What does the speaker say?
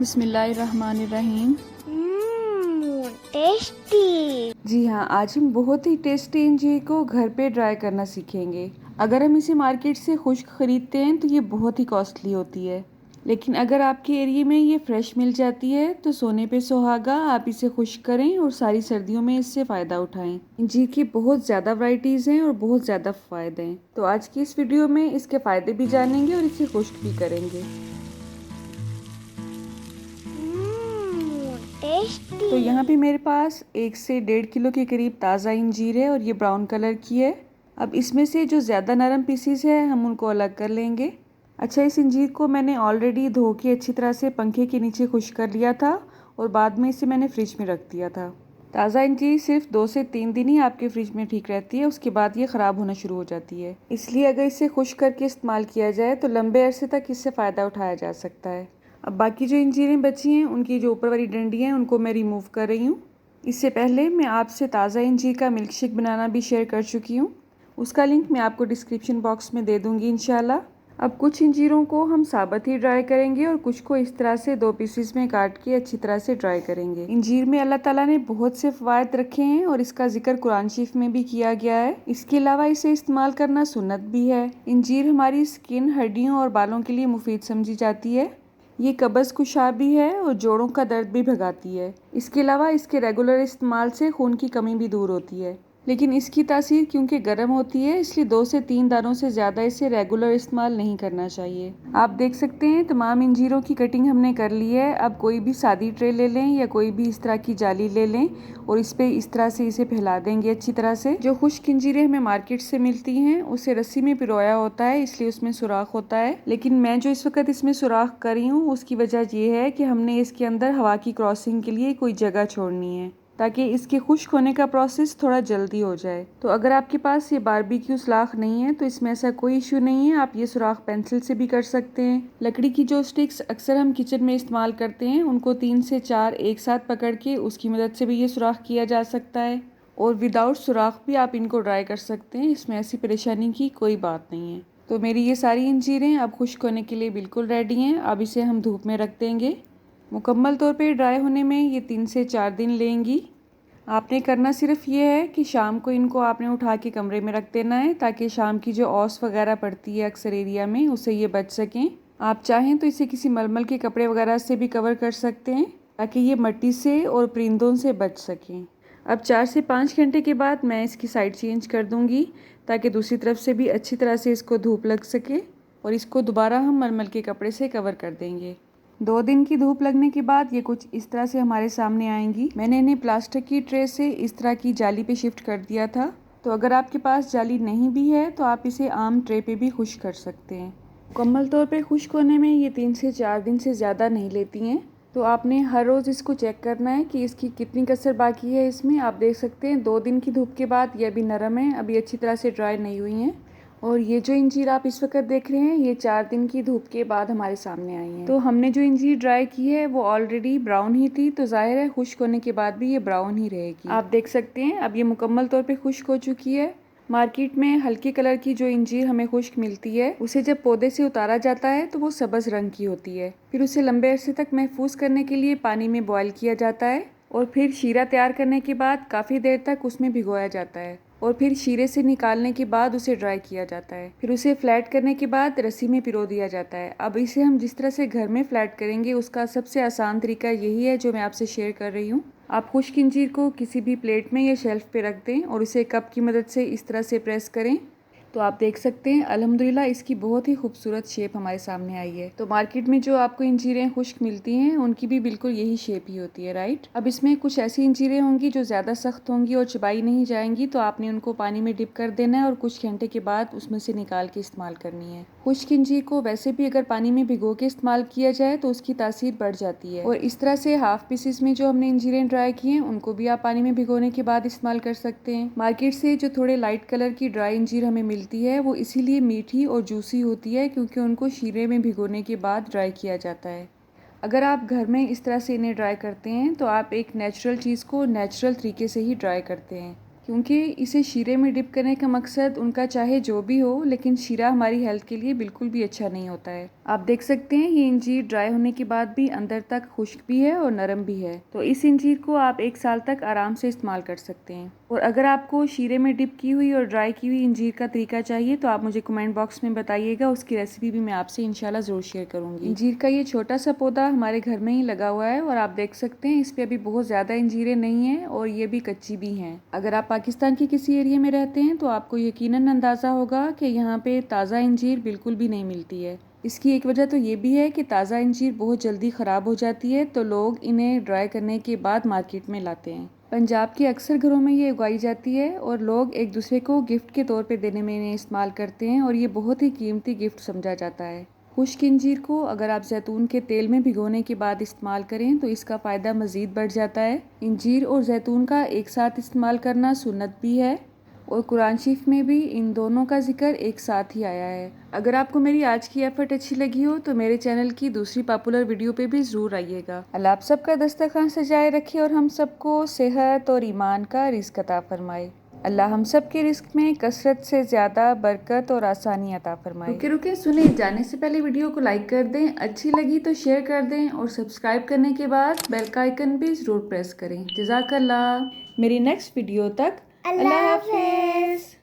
बिस्मिल्लाहिर्रहमानिर्रहीम। टेस्टी। जी हाँ, आज हम बहुत ही टेस्टी इंजीर को घर पे ड्राई करना सीखेंगे। अगर हम इसे मार्केट से खुश्क खरीदते हैं तो ये बहुत ही कॉस्टली होती है, लेकिन अगर आपके एरिया में ये फ्रेश मिल जाती है तो सोने पे सुहागा। आप इसे खुश्क करें और सारी सर्दियों में इससे फ़ायदा उठाएं। इंजीर की बहुत ज़्यादा वैरायटीज़ हैं और बहुत ज़्यादा फ़ायदे हैं, तो आज की इस वीडियो में इसके फ़ायदे भी जानेंगे और इसे खुश्क भी करेंगे। टेस्टी। तो यहाँ पे मेरे पास 1 से 1.5 किलो के करीब ताज़ा इंजीर है और ये ब्राउन कलर की है। अब इसमें से जो ज़्यादा नरम पीसीस है हम उनको अलग कर लेंगे। अच्छा, इस इंजीर को मैंने ऑलरेडी धो के अच्छी तरह से पंखे के नीचे खुश्क कर लिया था और बाद में इसे मैंने फ्रिज में रख दिया था। ताज़ा इंजीर सिर्फ 2 से 3 दिन ही आपके फ्रिज में ठीक रहती है, उसके बाद ये ख़राब होना शुरू हो जाती है। इसलिए अगर इसे खुश्क करके इस्तेमाल किया जाए तो लंबे अरसे तक इससे फ़ायदा उठाया जा सकता है। अब बाकी जो इंजीरें बची हैं उनकी जो ऊपर वाली डंडी हैं उनको मैं रिमूव कर रही हूँ। इससे पहले मैं आपसे ताज़ा इंजीर का मिल्क शेक बनाना भी शेयर कर चुकी हूँ, उसका लिंक मैं आपको डिस्क्रिप्शन बॉक्स में दे दूँगी इंशाल्लाह। अब कुछ इंजीरों को हम साबुत ही ड्राई करेंगे और कुछ को इस तरह से 2 पीसेस में काट के अच्छी तरह से ड्राई करेंगे। इंजीर में अल्लाह ताला ने बहुत से फ़वाइद रखे हैं और इसका जिक्र कुरान शरीफ में भी किया गया है। इसके अलावा इसे इस्तेमाल करना सुन्नत भी है। इंजीर हमारी स्किन, हड्डियों और बालों के लिए मुफीद समझी जाती है। ये कब्ज़ कुशा भी है और जोड़ों का दर्द भी भगाती है। इसके अलावा इसके रेगुलर इस्तेमाल से खून की कमी भी दूर होती है, लेकिन इसकी तासीर क्योंकि गर्म होती है इसलिए 2 से 3 दानों से ज़्यादा इसे रेगुलर इस्तेमाल नहीं करना चाहिए। आप देख सकते हैं तमाम इंजीरों की कटिंग हमने कर ली है। अब कोई भी सादी ट्रे ले लें या कोई भी इस तरह की जाली ले लें और इस पर इस तरह से इसे फैला देंगे अच्छी तरह से। जो खुश्क इंजीरें हमें मार्केट से मिलती हैं उसे रस्सी में पिरोया होता है, इसलिए उसमें सुराख होता है, लेकिन मैं जो इस वक्त इसमें सुराख कर रही हूँ उसकी वजह ये है कि हमने इसके अंदर हवा की क्रॉसिंग के लिए कोई जगह छोड़नी है ताकि इसके खुश्क होने का प्रोसेस थोड़ा जल्दी हो जाए। तो अगर आपके पास ये बारबेक्यू सुराख नहीं है तो इसमें ऐसा कोई इशू नहीं है, आप ये सुराख पेंसिल से भी कर सकते हैं। लकड़ी की जो स्टिक्स अक्सर हम किचन में इस्तेमाल करते हैं उनको 3 से 4 एक साथ पकड़ के उसकी मदद से भी ये सुराख किया जा सकता है और विदाउट सुराख भी आप इनको ड्राई कर सकते हैं। इसमें ऐसी परेशानी की कोई बात नहीं है। तो मेरी ये सारी इंजीरें अब खुश्क होने के लिए बिल्कुल रेडी हैं। अब इसे हम धूप में रख देंगे। मुकम्मल तौर पे ड्राई होने में ये 3 से 4 दिन लेंगी। आपने करना सिर्फ ये है कि शाम को इनको आपने उठा के कमरे में रख देना है ताकि शाम की जो औस वगैरह पड़ती है अक्सर एरिया में उससे ये बच सकें। आप चाहें तो इसे किसी मलमल के कपड़े वगैरह से भी कवर कर सकते हैं ताकि ये मिट्टी से और परिंदों से बच सकें। अब 4 से 5 घंटे के बाद मैं इसकी साइड चेंज कर दूंगी ताकि दूसरी तरफ से भी अच्छी तरह से इसको धूप लग सके और इसको दोबारा हम मलमल के कपड़े से कवर कर देंगे। 2 दिन की धूप लगने के बाद ये कुछ इस तरह से हमारे सामने आएंगी। मैंने इन्हें प्लास्टिक की ट्रे से इस तरह की जाली पे शिफ्ट कर दिया था, तो अगर आपके पास जाली नहीं भी है तो आप इसे आम ट्रे पे भी खुश्क कर सकते हैं। मुकम्मल तौर पे खुश्क होने में ये 3 से 4 दिन से ज़्यादा नहीं लेती हैं, तो आपने हर रोज़ इसको चेक करना है कि इसकी कितनी कसर बाकी है। इसमें आप देख सकते हैं 2 दिन की धूप के बाद ये अभी नरम है, अभी अच्छी तरह से ड्राई नहीं हुई हैं। और ये जो इंजीर आप इस वक्त देख रहे हैं ये 4 दिन की धूप के बाद हमारे सामने आई है। तो हमने जो इंजीर ड्राई की है वो ऑलरेडी ब्राउन ही थी, तो जाहिर है खुश्क होने के बाद भी ये ब्राउन ही रहेगी। आप देख सकते हैं अब ये मुकम्मल तौर पे खुश्क हो चुकी है। मार्केट में हल्के कलर की जो इंजीर हमें खुश्क मिलती है उसे जब पौधे से उतारा जाता है तो वो सब्ज़ रंग की होती है। फिर उसे लंबे अरसे तक महफूज करने के लिए पानी में बॉयल किया जाता है और फिर शीरा तैयार करने के बाद काफ़ी देर तक उसमें भिगोया जाता है और फिर शीरे से निकालने के बाद उसे ड्राई किया जाता है। फिर उसे फ्लैट करने के बाद रस्सी में पिरो दिया जाता है। अब इसे हम जिस तरह से घर में फ्लैट करेंगे उसका सबसे आसान तरीका यही है जो मैं आपसे शेयर कर रही हूँ। आप खुश्क इंजीर को किसी भी प्लेट में या शेल्फ पे रख दें और उसे कप की मदद से इस तरह से प्रेस करें तो आप देख सकते हैं अल्हम्दुलिल्लाह इसकी बहुत ही खूबसूरत शेप हमारे सामने आई है। तो मार्केट में जो आपको इंजीरें खुश्क मिलती हैं उनकी भी बिल्कुल यही शेप ही होती है, राइट। अब इसमें कुछ ऐसी इंजीरें होंगी जो ज़्यादा सख्त होंगी और चबाई नहीं जाएंगी, तो आपने उनको पानी में डिप कर देना है और कुछ घंटे के बाद उसमें से निकाल के इस्तेमाल करनी है। खुश्क इंजीर को वैसे भी अगर पानी में भिगो के इस्तेमाल किया जाए तो उसकी तासीर बढ़ जाती है। और इस तरह से हाफ पीसेस में जो हमने इंजीरें ड्राई की हैं उनको भी आप पानी में भिगोने के बाद इस्तेमाल कर सकते हैं। मार्केट से जो थोड़े लाइट कलर की ड्राई इंजीर हमें मिलती है वो इसीलिए मीठी और जूसी होती है क्योंकि उनको शीरे में भिगोने के बाद ड्राई किया जाता है। अगर आप घर में इस तरह से इन्हें ड्राई करते हैं तो आप एक नेचुरल चीज़ को नेचुरल तरीके से ही ड्राई करते हैं, क्योंकि इसे शीरे में डिप करने का मकसद उनका चाहे जो भी हो, लेकिन शीरा हमारी हेल्थ के लिए बिल्कुल भी अच्छा नहीं होता है। आप देख सकते हैं ये इंजीर ड्राई होने के बाद भी अंदर तक खुश्क भी है और नरम भी है। तो इस इंजीर को आप 1 साल तक आराम से इस्तेमाल कर सकते हैं। और अगर आपको शीरे में डिप की हुई और ड्राई की हुई इंजीर का तरीका चाहिए तो आप मुझे कमेंट बॉक्स में बताइएगा, उसकी रेसिपी भी मैं आपसे इंशाल्लाह ज़रूर शेयर करूँगी। इंजीर का ये छोटा सा पौधा हमारे घर में ही लगा हुआ है और आप देख सकते हैं इस पर अभी बहुत ज़्यादा इंजीरें नहीं हैं और ये भी कच्ची भी हैं। अगर आप पाकिस्तान के किसी एरिया में रहते हैं तो आपको यकीनन अंदाज़ा होगा कि यहाँ पे ताज़ा इंजीर बिल्कुल भी नहीं मिलती है। इसकी एक वजह तो ये भी है कि ताज़ा इंजीर बहुत जल्दी ख़राब हो जाती है, तो लोग इन्हें ड्राई करने के बाद मार्केट में लाते हैं। पंजाब के अक्सर घरों में ये उगाई जाती है और लोग एक दूसरे को गिफ्ट के तौर पे देने में इन्हें इस्तेमाल करते हैं और ये बहुत ही कीमती गिफ्ट समझा जाता है। खुश्क इंजीर को अगर आप जैतून के तेल में भिगोने के बाद इस्तेमाल करें तो इसका फ़ायदा मज़ीद बढ़ जाता है। इंजीर और जैतून का एक साथ इस्तेमाल करना सुन्नत भी है और कुरान शरीफ में भी इन दोनों का जिक्र एक साथ ही आया है। अगर आपको मेरी आज की एफर्ट अच्छी लगी हो तो मेरे चैनल की दूसरी पॉपुलर वीडियो पे भी ज़रूर आइएगा। अल्लाह आप सबका दस्तरखान सजाए रखे और हम सबको सेहत और ईमान का रिज़्क अता फरमाए। अल्लाह हम सब के रिस्क में कसरत से ज़्यादा बरकत और आसानी अता फरमाए। रुके रुके सुने, जाने से पहले वीडियो को लाइक कर दें, अच्छी लगी तो शेयर कर दें और सब्सक्राइब करने के बाद बेल का आइकन भी ज़रूर प्रेस करें। जज़ाकल्लाह। मेरी नेक्स्ट वीडियो तक अल्लाह हाफिज़।